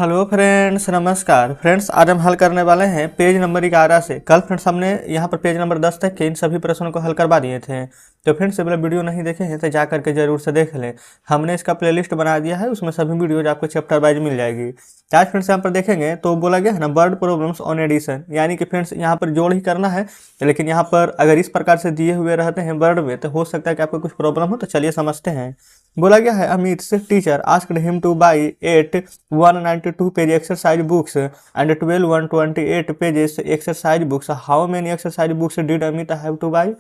Hello friends, नमस्कार friends. आज हम हल करने वाले हैं पेज नंबर 11 से। कल फ्रेंड्स हमने यहाँ पर पेज नंबर 10 तक के इन सभी प्रश्नों को हल करवा दिए थे। तो फ्रेंड्स से पहले वीडियो नहीं देखे हैं तो जा करके जरूर से देख लें। हमने इसका प्लेलिस्ट बना दिया है, उसमें सभी वीडियोज आपको चैप्टर वाइज मिल जाएगी। आज फ्रेंड्स यहाँ पर देखेंगे तो बोला गया है ना वर्ड प्रॉब्लम्स ऑन एडिशन, यानी कि फ्रेंड्स यहाँ पर जोड़ ही करना है। लेकिन यहाँ पर अगर इस प्रकार से दिए हुए रहते हैं वर्ड में तो हो सकता है कि आपको कुछ प्रॉब्लम हो। तो चलिए समझते हैं। बोला गया है अमित से teacher asked him two by 8 192 page exercise books and 12 128 pages exercise books. How many exercise books did Amit have two by.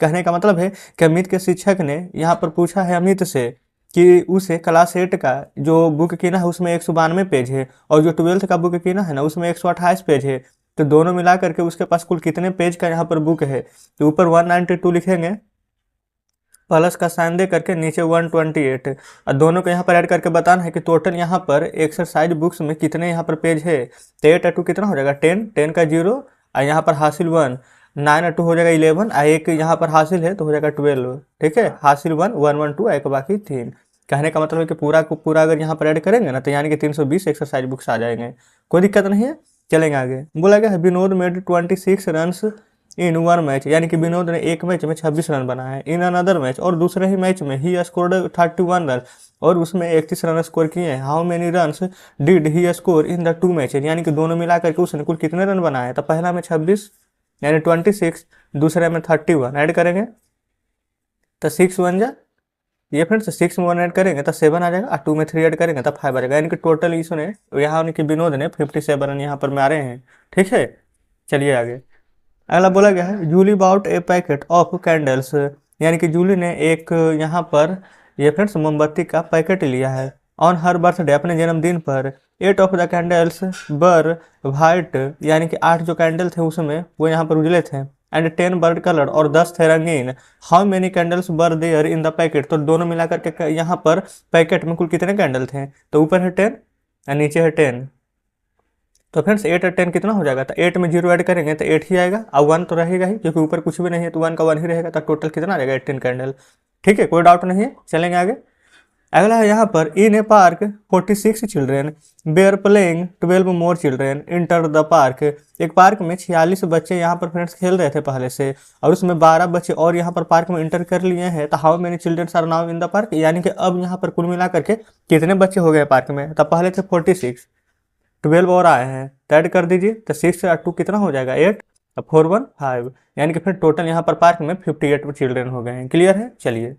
कहने का मतलब है कि अमित के शिक्षक ने यहाँ पर पूछा है अमित से कि उसे क्लास 8 का जो बुक कीना है उसमें 192 पेज है और जो 12th का बुक कीना है ना उसमें 128 पेज है। तो दोनों मिला करके उसके पास कुल कितने पेज का यहाँ पर बुक है। तो ऊपर 192 लिखेंगे, प्लस का साइन दे करके नीचे 128 और दोनों को यहाँ पर ऐड करके बताना है कि टोटल यहाँ पर एक्सरसाइज बुक्स में कितने यहाँ पर पेज है। तो 8 और 2 कितना हो जाएगा 10, 10 का 0 और यहाँ पर हासिल 1, 9 और 2 हो जाएगा 11 और एक यहाँ पर हासिल है तो हो जाएगा 12। ठीक है, हासिल 1 1 1 2 एक बाकी 3। कहने का मतलब है कि पूरा को पूरा अगर यहाँ पर ऐड करेंगे ना तो यानी कि 320 एक्सरसाइज बुक्स आ जाएंगे। कोई दिक्कत नहीं है, चलेंगे आगे। बोला गया है Vinod made 26 runs in one match, यानी कि विनोद ने एक मैच में 26 रन बनाए। इन अनदर मैच, और दूसरे ही मैच में ही स्कोर्ड 31 रन और उसमें 31 रन स्कोर किए। How many runs did he score in the two matches, यानी कि दोनों मिला करके उसने कुल कितने रन बनाए। तो पहला में 26 यानी 26, दूसरे में 31 ऐड करेंगे तो 6 बन जा। ये फ्रेंड्स 6 में 1 ऐड करेंगे तो 7 आ जाएगा और 2 में 3 ऐड करेंगे तो 5 आ जाएगा। यानी कि टोटल इसने यहाँ उनकी विनोद ने 57 रन यहाँ पर मारे हैं। ठीक है, चलिए आगे। अगला बोला गया है Julie bought a packet of candles, यानी कि जूली ने एक यहाँ पर ये फ्रेंड्स मोमबत्ती का पैकेट लिया है। ऑन हर बर्थडे, अपने जन्मदिन पर 8 ऑफ द कैंडल्स बर वाइट, यानी कि 8 जो कैंडल थे उसमें वो यहाँ पर उजले थे। एंड 10 बर्ड कलर, और 10 थे रंगीन। हाउ मेनी कैंडल्स बर देयर इन द पैकेट, तो दोनों मिलाकर के यहाँ पर पैकेट में कुल कितने कैंडल थे। तो ऊपर है 10 और नीचे है 10। तो फ्रेंड्स 8 और 10 कितना हो जाएगा। तो 8 में 0 ऐड करेंगे तो 8 ही आएगा और 1 तो रहेगा ही क्योंकि ऊपर कुछ भी नहीं है तो 1 का 1 ही रहेगा। तो टोटल कितना आ जाएगा 18 कैंडल। ठीक है, कोई डाउट नहीं है, चलेंगे आगे। अगला है यहाँ पर in a park 46 children were playing 12 more children enter the park. एक पार्क में 46 बच्चे यहाँ पर फ्रेंड्स खेल रहे थे पहले से और उसमें 12 बच्चे और यहाँ पर पार्क में इंटर कर लिए हैं। तो how many children are now in the park, यानी कि अब यहाँ पर कुल मिला करके कितने बच्चे हो गए पार्क में। तब पहले थे 46, 12 और आए हैं तो ऐड कर दीजिए। तो 6 और 2 कितना हो जाएगा 8 और 4 1 5, यानी कि फिर टोटल यहाँ पर पार्क में 58 चिल्ड्रेन हो गए हैं। क्लियर है, चलिए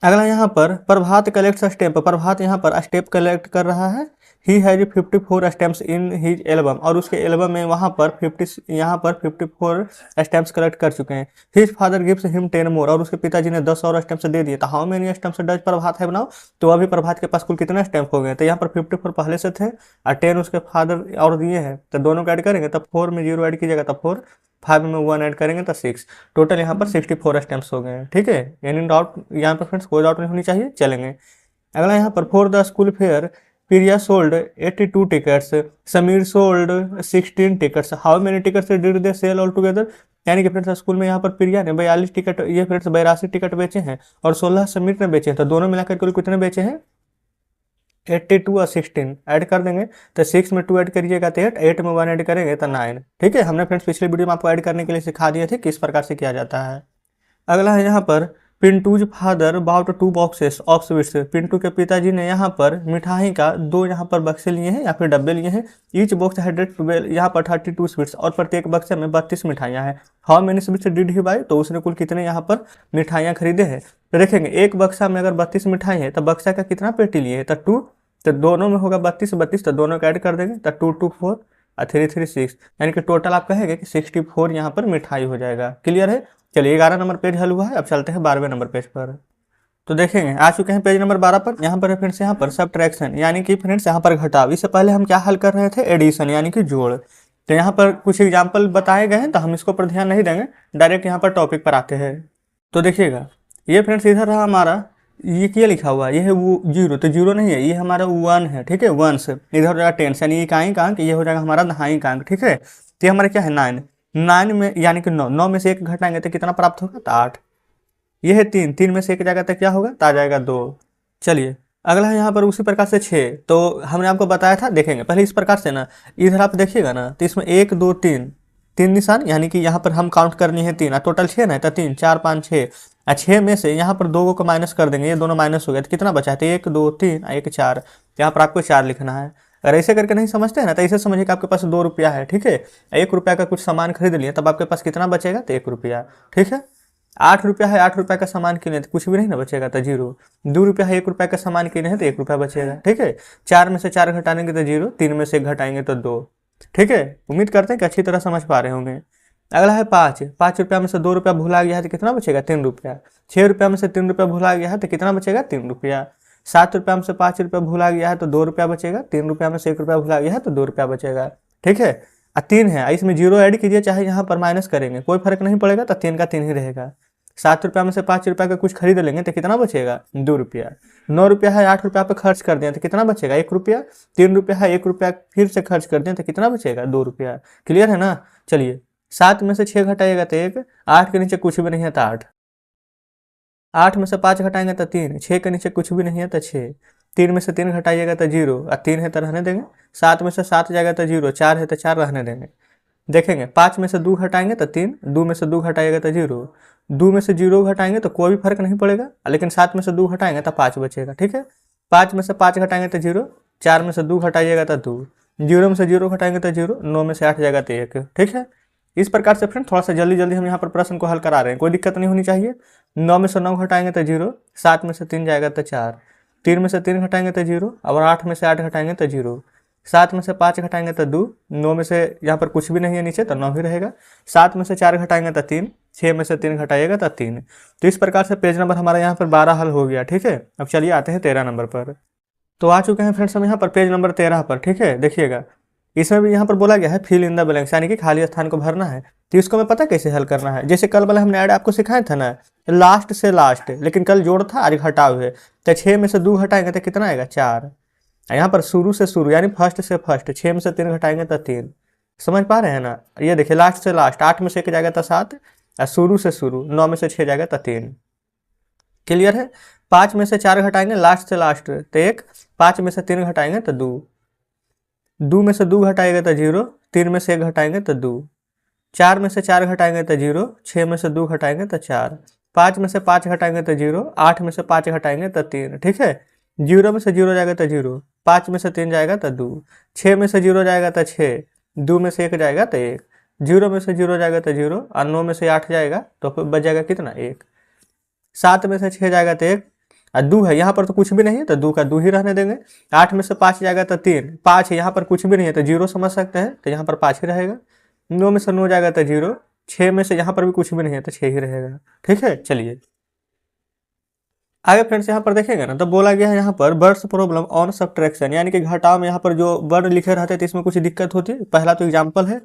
अगला यहाँ पर प्रभात कलेक्ट्स स्टेप। प्रभात यहाँ पर स्टेप कलेक्ट कर रहा है। He has 54 stamps in his album, और उसके एल्बम में वहाँ पर 54 स्टैम्प्स कलेक्ट कर चुके हैं। हिज फादर गिव्स हिम 10 मोर, और उसके पिताजी ने 10 और स्टैम्प्स दे दिए। तो हाउ मेनी स्टैम्प्स डज प्रभात है बनाओ, तो अभी प्रभात के पास कुल कितने स्टैम्प हो गए। तो यहाँ पर 54 पहले से थे और 10 उसके फादर और दिए हैं। तो दोनों को ऐड करेंगे तब 4 में 0 ऐड कीजिएगा तब 4, 5 में 1 ऐड करेंगे तो 6। टोटल यहाँ पर 64 स्टैम्प्स हो गए हैं। ठीक है, यानी डाउट यहाँ पर फ्रेंड्स कोई डाउट नहीं होनी चाहिए, चलेंगे। अगला यहाँ पर for the school fair Priya sold 82 tickets, Sameer sold 16 tickets. How many tickets did they sell all together, यानी कि फ्रेंड्स स्कूल में यहाँ पर प्रिया ने 42 टिकट, ये फ्रेंड्स 82 टिकट बेचे हैं और 16 समीर ने बेचे हैं। तो दोनों मिलाकर कुल कितने बेचे हैं 82 और 16 ऐड कर देंगे। तो 6 में 2 ऐड करिएगा तो 8, 8 में 1 ऐड करेंगे तो 9। ठीक है, हमने फ्रेंड्स पिछले वीडियो में आपको ऐड करने के लिए सिखा दिए थे किस प्रकार से किया जाता है। अगला है यहाँ पर Pintu's father bought 2 boxes of sweets. Pintu के पिताजी ने यहाँ पर मिठाई का 2 यहाँ पर बक्से लिए हैं या फिर डब्बे लिए हैं। ईच बॉक्स हैड 12 यहाँ पर 32 स्वीट्स, और प्रत्येक बक्से में 32 मिठाइयाँ हैं। How many sweets did he by, तो उसने कुल कितने यहाँ पर मिठाइयाँ खरीदे हैं। तो देखेंगे एक बक्सा में अगर 32 मिठाई है तो बक्सा का कितना पेटी लिए है तो 2, तो दोनों में होगा 32 32, तो दोनों को ऐड कर देंगे तो 2 2 4 और 3 3 6, यानी कि टोटल आप कहेंगे कि 64 यहाँ पर मिठाई हो जाएगा। क्लियर है, चलिए 11 नंबर पेज हल हुआ है। अब चलते हैं 12वें नंबर पेज पर। तो देखेंगे आ चुके हैं पेज नंबर 12 पर। यहाँ पर फ्रेंड्स यहाँ पर सब्ट्रैक्शन, यानी कि फ्रेंड्स यहाँ पर घटाव। इससे पहले हम क्या हल कर रहे थे एडिशन, यानी कि जोड़। तो यहाँ पर कुछ एग्जाम्पल बताए गए हैं तो हम इसको पर ध्यान नहीं देंगे, डायरेक्ट यहाँ पर टॉपिक पर आते हैं। तो देखिएगा ये फ्रेंड्स इधर रहा हमारा, ये क्या लिखा हुआ है, ये है वो 0, तो 0 नहीं है, ये हमारा 1 है। ठीक है, 1 से इधर हो जाएगा 10, यानी इकाई का अंक, ये हो जाएगा हमारा दहाई का अंक। ठीक है, तो ये हमारा क्या है 9, 9 में यानी कि 9, 9 में से 1 घटाएंगे तो कितना प्राप्त होगा तो 8। ये है 3, 3 में से 1 जाएगा तो क्या होगा तो आ जाएगा 2। चलिए अगला है यहाँ पर उसी प्रकार से 6, तो हमने आपको बताया था, देखेंगे पहले इस प्रकार से ना, इधर आप देखिएगा ना तो इसमें 1 2 3 तीन निशान, यानी कि यहाँ पर हम काउंट करनी है 3, टोटल 6 ना, तो 3 4 5 6, 6 में से यहाँ पर 2 को माइनस कर देंगे, ये दोनों माइनस हो गए तो कितना बचा है, तो 1 2 3 1 4, यहाँ पर आपको 4 लिखना है। अगर ऐसे करके नहीं समझते हैं ना तो ऐसे समझिए कि आपके पास 2 रुपया है, ठीक है, 1 रुपया का कुछ सामान खरीद लिए तब आपके पास कितना बचेगा, तो 1 रुपया, ठीक है। 8 रुपया है, 8 रुपया का सामान किने तो कुछ भी नहीं ना बचेगा, तो 0। 2 रुपया है, 1 रुपया का सामान किने हैं तो 1 रुपया बचेगा, ठीक है। 4 में से 4 घटाएंगे तो 0, 3 में से 1 घटाएंगे तो 2, ठीक है। उम्मीद करते हैं कि अच्छी तरह समझ पा रहे होंगे। अगला है 5, 5 रुपया में से 2 रुपया भूला गया है तो कितना बचेगा, 3 रुपया। 6 रुपया में से 3 रुपया भूला गया है तो कितना बचेगा, 3 रुपया। 7 रुपया में से 5 रुपया भूला गया है तो 2 रुपया बचेगा। 3 रुपया में से 1 रुपया भूला गया है तो 2 रुपया बचेगा, ठीक है। 3 है, इसमें 0 ऐड कीजिए, चाहे यहाँ पर माइनस करेंगे कोई फर्क नहीं पड़ेगा, तो 3 का 3 ही रहेगा। 7 रुपया में से 5 रुपया का कुछ खरीद लेंगे तो कितना बचेगा, 2 रुपया। 9 रुपया है, 8 रुपया पे खर्च कर दिया तो कितना बचेगा, 1 रुपया। 3 रुपया है, 1 रुपया फिर से खर्च कर दिया तो कितना बचेगा, 2 रुपया। क्लियर है ना। चलिए 7 में से 6 घटाइएगा तो 1, 8 के नीचे कुछ भी नहीं है तो 8, 8 में से 5 घटाएंगे तो 3, 6 के नीचे कुछ भी नहीं है तो 6, 3 में से 3 घटाइएगा तो 0, और 3 है तो रहने देंगे। 7 में से 7 जाएगा तो 0, 4 है तो 4 रहने देंगे। देखेंगे 5 में से 2 घटाएंगे तो 3, 2 में से 2 घटाइएगा तो 0, 2 में से 0 घटाएंगे तो कोई भी फर्क नहीं पड़ेगा, लेकिन 7 में से 2 घटाएंगे तो 5 बचेगा, ठीक है। 5 में से 5 घटाएंगे तो 0, 4 में से 2 घटाइएगा तो 2, 0 में से 0 घटाएंगे तो 0, 9 में से 8 जाएगा तो 1, ठीक है। इस प्रकार से फ्रेंड थोड़ा सा जल्दी जल्दी हम यहाँ पर प्रश्न को हल करा रहे हैं, कोई दिक्कत नहीं होनी चाहिए। 9 में से 9 घटाएंगे तो 0, 7 में से 3 जाएगा तो 4, 3 में से 3 घटाएंगे तो 0, और 8 में से 8 घटाएंगे तो 0, 7 में से 5 घटाएंगे तो 2, 9 में से यहाँ पर कुछ भी नहीं है नीचे तो 9 ही रहेगा। 7 में से 4 घटाएंगे तो 3, 6 में से 3 घटाइएगा तो 3। तो इस प्रकार से पेज नंबर हमारा यहाँ पर 12 हल हो गया, ठीक है। अब चलिए आते हैं 13 नंबर पर। तो आ चुके हैं फ्रेंड्स हम यहाँ पर पेज नंबर 13 पर, ठीक है। देखिएगा इसमें भी यहाँ पर बोला गया है फिल इन द ब्लैंक्स, यानी कि खाली स्थान को भरना है। तो इसको हमें पता कैसे हल करना है, जैसे कल वाला हमने ऐड आपको सिखाया था ना, लास्ट से लास्ट, लेकिन कल जोड़ था आज घटाव है। तो 6 में से 2 घटाएंगे तो कितना आएगा, 4। यहाँ पर शुरू से शुरू यानी फर्स्ट से फर्स्ट, 6 में से 3 घटाएंगे तो 3। समझ पा रहे हैं ना। ये देखिए लास्ट से लास्ट, 8 में से 1 जाएगा तो 7, और शुरू से शुरू 9 में से 6 जाएगा तो 3। क्लियर है। 5 में से 4 घटाएंगे लास्ट से लास्ट तो 1, 5 में से 3 घटाएंगे तो 2, 2 में से 2 घटाएंगे तो 0, 3 में से 1 घटाएंगे तो 2, 4 में से 4 घटाएंगे तो 0, 6 में से 2 घटाएंगे तो 4, 5 में से 5 घटाएंगे तो 0, 8 में से 5 घटाएंगे तो 3, ठीक है। 0 में से 0 जाएगा तो 0, 5 में से 3 जाएगा तो 2, 6 में से 0 जाएगा तो 6, 2 में से 1 जाएगा तो 1, 0 में से 0 जाएगा तो 0, और 9 में से 8 जाएगा तो बच जाएगा कितना, 1। 7 में से 6 जाएगा तो 1, और 2 है यहाँ पर तो कुछ भी नहीं है तो 2 का 2 ही रहने देंगे। 8 में से 5 जाएगा तो 3, 5 है यहाँ पर कुछ भी नहीं है तो 0 समझ सकते हैं, तो यहाँ पर 5 ही रहेगा। 9 में से 9 जाएगा तो 0, 6 में से यहाँ पर भी कुछ भी नहीं है तो 6 ही रहेगा, ठीक है। चलिए आगे फ्रेंड्स यहाँ पर देखेंगे ना, तो बोला गया है यहाँ पर बर्ड्स प्रॉब्लम ऑन सब्ट्रैक्शन, यानी कि घटाव में यहाँ पर जो वर्ड लिखे रहते हैं तो इसमें कुछ दिक्कत होती है। पहला तो एग्जाम्पल है,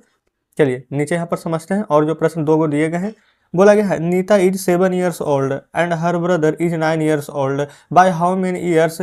चलिए नीचे यहाँ पर समझते हैं। और जो प्रश्न 2 को दिए गए हैं, बोला गया है Neeta is 7 years old and her brother is 9 years old, by how many years,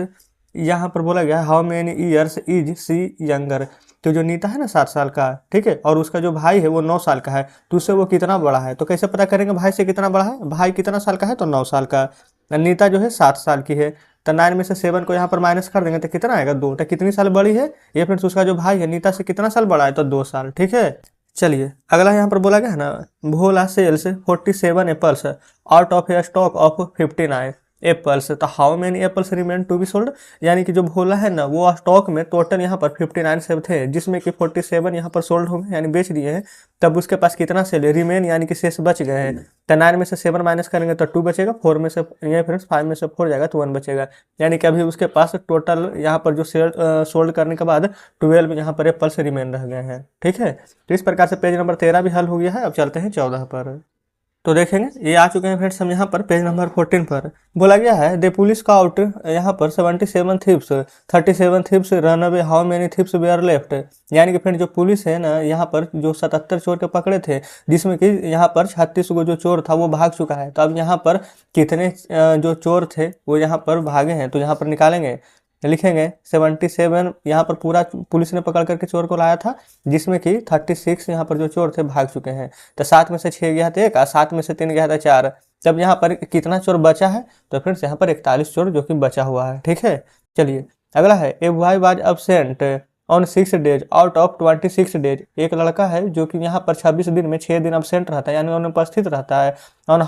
यहाँ पर बोला गया है how many years is she younger. तो जो नीता है ना 7 साल का, ठीक है, और उसका जो भाई है वो 9 साल का है, तो उससे वो कितना बड़ा है। तो कैसे पता करेंगे भाई से कितना बड़ा है, भाई कितना साल का है तो 9 साल का, नीता जो है 7 साल की है। तो 9 में से 7 को यहाँ पर माइनस कर देंगे तो कितना आएगा, 2। तो कितनी साल बड़ी है ये फ्रेंड्स, उसका जो भाई है नीता से कितना साल बड़ा है तो 2 साल, ठीक है। चलिए अगला यहाँ पर बोला गया है ना, Bhola sells 47 apples out of a stock of 59 apples, तो how many apples remain to be sold, यानी कि जो भोला है ना वो स्टॉक में टोटल यहाँ पर 59 सेब थे, जिसमें कि 47 यहाँ पर सोल्ड होंगे यानी बेच दिए हैं, तब उसके पास कितना सेल रिमेन यानी कि शेष बच गए हैं। तो 9 में से 7 माइनस करेंगे तो 2 बचेगा, 4 में से ये फ्रेंड्स 5 में से 4 जाएगा तो 1 बचेगा, यानी कि अभी उसके पास टोटल यहाँ पर जो सेल सोल्ड करने के बाद 12 यहाँ पर एप्पल्स रिमेन रह गए हैं, ठीक है। तो इस प्रकार से पेज नंबर 13 भी हल हो गया है। अब चलते हैं 14 पर। तो देखेंगे ये आ चुके हैं फ्रेंड्स हम यहाँ पर पेज नंबर 14 पर। बोला गया है द पुलिस का आउट यहाँ पर 77 thieves 37 thieves run away, how many thieves were left, यानी कि फ्रेंड जो पुलिस है ना यहाँ पर जो 77 चोर के पकड़े थे, जिसमें कि यहाँ पर 36 को जो चोर था वो भाग चुका है। तो अब यहाँ पर कितने जो चोर थे वो यहाँ पर भागे हैं, तो यहाँ पर निकालेंगे, लिखेंगे 77 यहाँ पर पूरा पुलिस ने पकड़ करके चोर को लाया था, जिसमें कि 36 यहाँ पर जो चोर थे भाग चुके हैं। तो 7 में से 6 गया था 1 और 7 में से 3 गया था 4, तब यहाँ पर कितना चोर बचा है, तो फ्रेंड्स यहाँ पर 41 चोर जो कि बचा हुआ है, ठीक है। चलिए अगला है a boy was absent on 6 days out of 26 days. एक लड़का है जो कि यहाँ पर 26 दिन में 6 दिन अब्सेंट रहता है यानी अनुपस्थित रहता है। On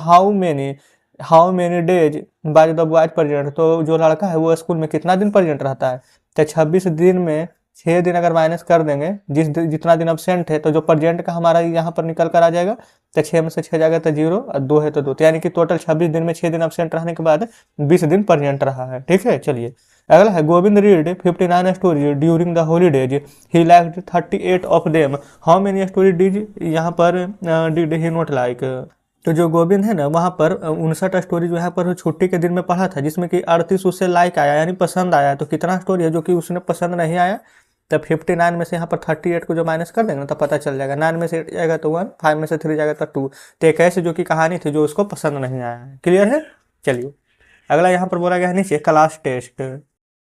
how many days was the boy present. तो जो लड़का है वो स्कूल में कितना दिन प्रेजेंट रहता है, तो 26 दिन में 6 दिन अगर माइनस कर देंगे जितना दिन अब्सेंट है, तो जो प्रेजेंट का हमारा यहाँ पर निकल कर आ जाएगा, तो 6 में से 6 जाएगा तो 0 और 2 है तो 2, यानी कि टोटल 26 दिन में 6 दिन अब्सेंट रहने के बाद 20 दिन प्रेजेंट रहा है। ठीक है, चलिए अगला है Govind read 59 stories during the holidays, he liked 38 of them, how many story did यहाँ पर डिड ही नॉट लाइक। तो जो गोविंद है ना वहाँ पर 59 स्टोरी जो यहाँ पर छुट्टी के दिन में पढ़ा था, जिसमें कि 38 उससे लाइक आया यानी पसंद आया। तो कितना स्टोरी है जो कि उसने पसंद नहीं आया, तब 59 में से यहाँ पर 38 को जो माइनस कर देंगे ना तो पता चल जाएगा। 9 में से 8 जाएगा तो 1, 5 में से 3 जाएगा तो 2। तो एक ऐसे जो कि कहानी थी जो उसको पसंद नहीं आया है। क्लियर है। चलिए अगला यहाँ पर बोला गया है नीचे क्लास टेस्ट।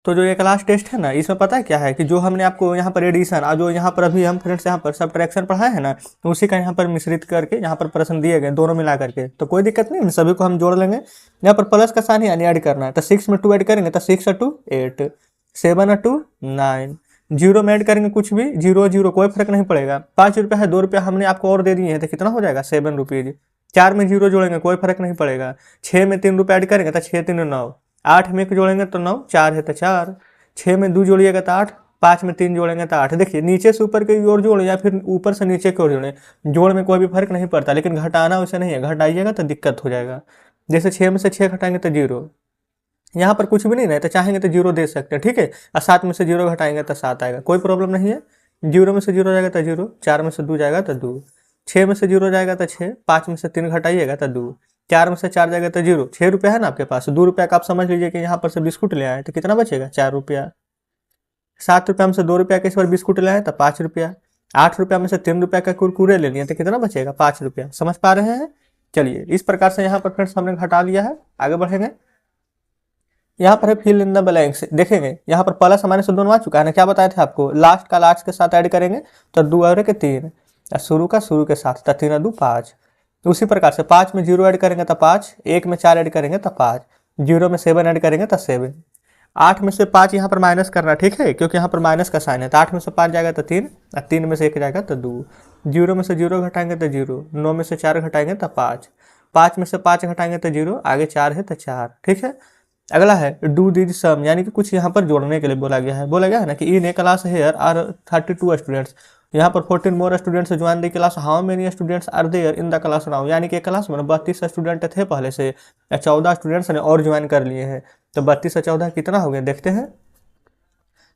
तो जो ये क्लास टेस्ट है ना, इसमें पता है क्या है कि जो हमने आपको यहाँ पर एडिशन और जो यहाँ पर अभी हम फ्रेंड्स यहाँ पर सब्ट्रैक्शन पढ़ाए हैं ना, तो उसी का यहाँ पर मिश्रित करके यहाँ पर प्रश्न दिए गए दोनों मिला करके। तो कोई दिक्कत नहीं, सभी को हम जोड़ लेंगे। यहाँ पर प्लस का साइन यानी ऐड करना है, तो 6 में 2 ऐड करेंगे तो 6 और 2 8, 7 और 2 9, 0 में ऐड करेंगे कुछ भी 0 0 कोई फर्क नहीं पड़ेगा। 5 रुपया है, 2 रुपया हमने आपको और दे दिए हैं, तो कितना हो जाएगा 7 रुपीज। 4 में 0 जोड़ेंगे कोई फर्क नहीं पड़ेगा। 6 में 3 रुपया ऐड करेंगे तो 6 3 9, 8 में 1 जोड़ेंगे तो 9, 4 है तो 4, 6 में 2 जोड़िएगा तो 8, 5 में 3 जोड़ेंगे तो 8। देखिए नीचे से ऊपर की ओर जोड़ें या फिर ऊपर से नीचे की ओर जोड़ें, जोड़ में कोई भी फर्क नहीं पड़ता, लेकिन घटाना वैसे नहीं है, घटाइएगा तो दिक्कत हो जाएगा। जैसे 6 में से 6 घटाएंगे तो 0, यहाँ पर कुछ भी नहीं है तो चाहेंगे तो 0 दे सकते हैं। ठीक है, और 7 में से 0 घटाएंगे तो 7 आएगा, कोई प्रॉब्लम नहीं है। 0 में से 0 जाएगा तो 0, 4 में से 2 जाएगा तो 2, 6 में से 0 जाएगा तो 6, 5 में से 3 घटाइएगा तो 2, 4 में से 4 जाएगा तो 0। 6 रुपया है ना आपके पास, 2 रुपया का आप समझ लीजिए कि यहाँ पर से बिस्कुट ले आए तो कितना बचेगा 4 रुपया। 7 रुपया में से 2 रुपया के इस बार बिस्कुट ले आए तो 5 रुपया। 8 रुपया में से 3 रुपया का कुरकुरे ले लिए तो कितना बचेगा 5 रुपया। समझ पा रहे हैं। चलिए इस प्रकार से यहाँ पर फ्रेंड्स हमने घटा लिया है, आगे बढ़ेंगे। यहाँ पर है फिल इन द ब्लैंक्स। देखेंगे यहाँ पर प्लस हमारे से दोनों आ चुका है ना, क्या बताया था आपको, लास्ट का लास्ट के साथ ऐड करेंगे तो 2 और के 3, शुरू का शुरू के साथ तो 3 और 2 5। उसी प्रकार से 5 में 0 ऐड करेंगे तो 5, 1 में 4 ऐड करेंगे तो 5, 0 में 7 ऐड करेंगे तो 7। 8 में से 5 यहाँ पर माइनस करना, ठीक है, क्योंकि यहाँ पर माइनस का साइन है। तो 8 में से 5 जाएगा तो 3, और 3 में से 1 जाएगा तो 2, 0 में से 0 घटाएंगे तो 0, 9 में से 4 घटाएंगे तो 5, 5 में से 5 घटाएंगे तो 0, आगे 4 है तो 4। ठीक है, अगला है डू दिस सम, यानी कि कुछ यहाँ पर जोड़ने के लिए बोला गया है। बोला गया है ना कि in a class here are 32 students, यहाँ पर 14 more students join the class, how many students are there in the class now, यानी कि क्लास में 32 स्टूडेंट थे पहले से, 14 स्टूडेंट्स ने और ज्वाइन कर लिए हैं। तो 32 और 14 कितना हो गया देखते हैं।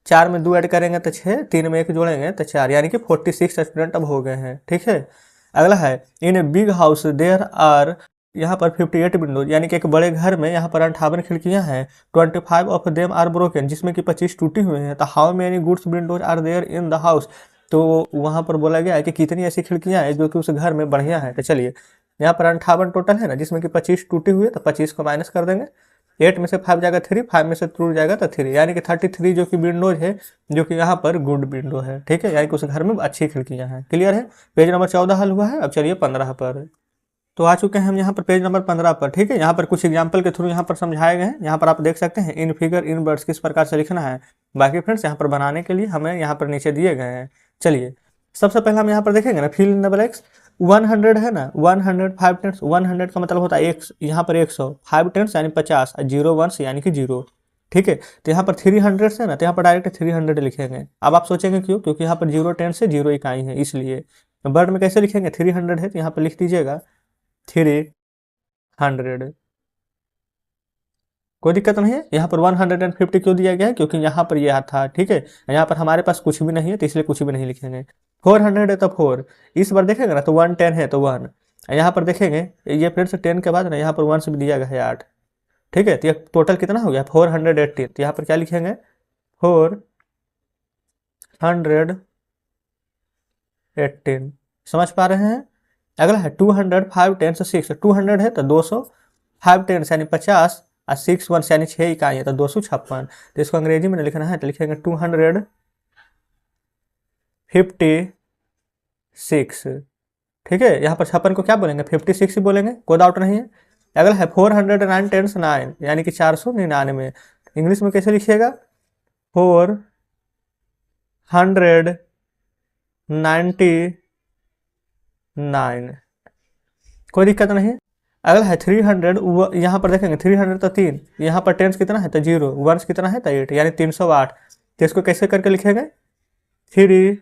4 में 2 ऐड करेंगे तो 6, 3 में 1 जोड़ेंगे तो 4, यानी कि 46 स्टूडेंट अब हो गए हैं। ठीक है, अगला है in a big house there are, यहाँ पर 58 विंडोज, यानी कि एक बड़े घर में यहाँ पर 58 खिड़कियाँ हैं। 25 ऑफ देम आर ब्रोकन, जिसमें कि 25 टूटी हुई हैं। तो how many goods windows are there in the house, तो वहाँ पर बोला गया है कि कितनी ऐसी खिड़कियाँ हैं जो कि उस घर में बढ़िया है। तो चलिए यहाँ पर 58 टोटल है ना, जिसमें कि 25 टूटी हुई है, तो 25 को माइनस कर देंगे। 8 में से 5 जाएगा 3, 5 में से 2 जाएगा तो 3, यानी कि 33 जो कि विंडोज है, जो कि यहाँ पर गुड विंडो है। ठीक है, यानी कि उस घर में अच्छी खिड़कियाँ हैं। क्लियर है। पेज नंबर 14 हल हुआ है। अब चलिए 15 पर। तो आ चुके हैं हम यहाँ पर पेज नंबर 15 पर। ठीक है, यहाँ पर कुछ एग्जाम्पल के थ्रू यहाँ पर समझाए गए हैं। यहाँ पर आप देख सकते हैं इन फिगर इन वर्ड्स किस प्रकार से लिखना है। बाकी फ्रेंड्स यहाँ पर बनाने के लिए हमें यहाँ पर नीचे दिए गए हैं। चलिए सबसे पहले हम यहाँ पर देखेंगे ना, फिल इन द ब्लैंक्स। 100 है ना, 100 5 टेंस, 100 का मतलब होता है एक, यहाँ पर 100, 5 टेंस यानी 50, 0 1 यानी कि 0। ठीक है, तो यहाँ पर 300 है ना, तो यहाँ पर डायरेक्ट 300 लिखेंगे। अब आप सोचेंगे क्यों, क्योंकि यहाँ पर 0 टेंस से 0 इकाई है, इसलिए वर्ड में कैसे लिखेंगे, 300 है तो यहाँ पर लिख दीजिएगा 300। कोई दिक्कत नहीं है। यहाँ पर 150 क्यों दिया गया है, क्योंकि यहाँ पर यह था। ठीक है, यहाँ पर हमारे पास कुछ भी नहीं है तो इसलिए कुछ भी नहीं लिखेंगे। 400 है तो 4, इस बार देखेंगे ना तो 110 है तो 1, यहाँ पर देखेंगे ये फ्रेंड्स 10 के बाद ना यहाँ पर 1 से भी दिया गया है 8। ठीक है, तो ये टोटल कितना हो गया 418। तो यहाँ पर क्या लिखेंगे 418। समझ पा रहे हैं। अगला है 200 5 10 6, 200 है तो 200, 5 10 यानी 50, और 6 1 यानी 6 इकाई है तो 256। तो इसको अंग्रेजी में लिखना है तो लिखेंगे 256। ठीक है, यहाँ पर 56 को क्या बोलेंगे 56 ही बोलेंगे, कोई डाउट नहीं है। अगला है 409 10 9, यानी कि 499। इंग्लिश में कैसे लिखिएगा 499। कोई दिक्कत नहीं। अगला है 300, यहाँ पर देखेंगे 300 तो 3, यहाँ पर टेंस कितना है तो 0, वंस कितना है तो 8, यानी 308। तो इसको कैसे करके लिखेंगे 308।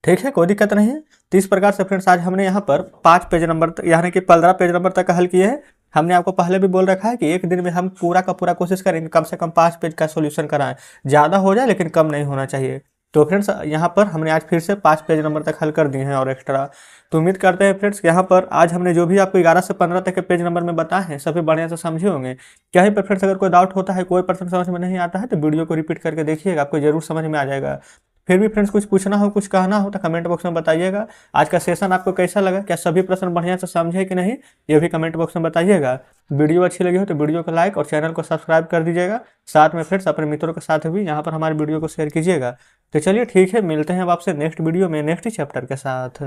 ठीक है, कोई दिक्कत नहीं है। तो इस प्रकार से फ्रेंड्स आज हमने यहाँ पर 5 पेज नंबर तक यानी कि 15 पेज नंबर तक हल किए हैं। हमने आपको पहले भी बोल रखा है कि एक दिन में हम पूरा का पूरा कोशिश करेंगे कम से कम 5 पेज का सॉल्यूशन कराएं, ज़्यादा हो जाए लेकिन कम नहीं होना चाहिए। तो फ्रेंड्स यहाँ पर हमने आज फिर से 5 पेज नंबर तक हल कर दिए हैं और एक्स्ट्रा। तो उम्मीद करते हैं फ्रेंड्स यहाँ पर आज हमने जो भी आपको 11 से 15 तक के पेज नंबर में बताए हैं सभी बढ़िया से समझे होंगे। क्या ही पर फ्रेंड्स अगर कोई डाउट होता है, कोई पर्सन समझ में नहीं आता है तो वीडियो को रिपीट करके देखिएगा, आपको जरूर समझ में आ जाएगा। फिर भी फ्रेंड्स कुछ पूछना हो, कुछ कहना हो तो कमेंट बॉक्स में बताइएगा। आज का सेशन आपको कैसा लगा, क्या सभी प्रश्न बढ़िया से समझे कि नहीं, ये भी कमेंट बॉक्स में बताइएगा। वीडियो अच्छी लगी हो तो वीडियो को लाइक और चैनल को सब्सक्राइब कर दीजिएगा। साथ में फ्रेंड्स अपने मित्रों के साथ भी यहाँ पर हमारे वीडियो को शेयर कीजिएगा। तो चलिए ठीक है, मिलते हैं अब आपसे नेक्स्ट वीडियो में नेक्स्ट चैप्टर के साथ।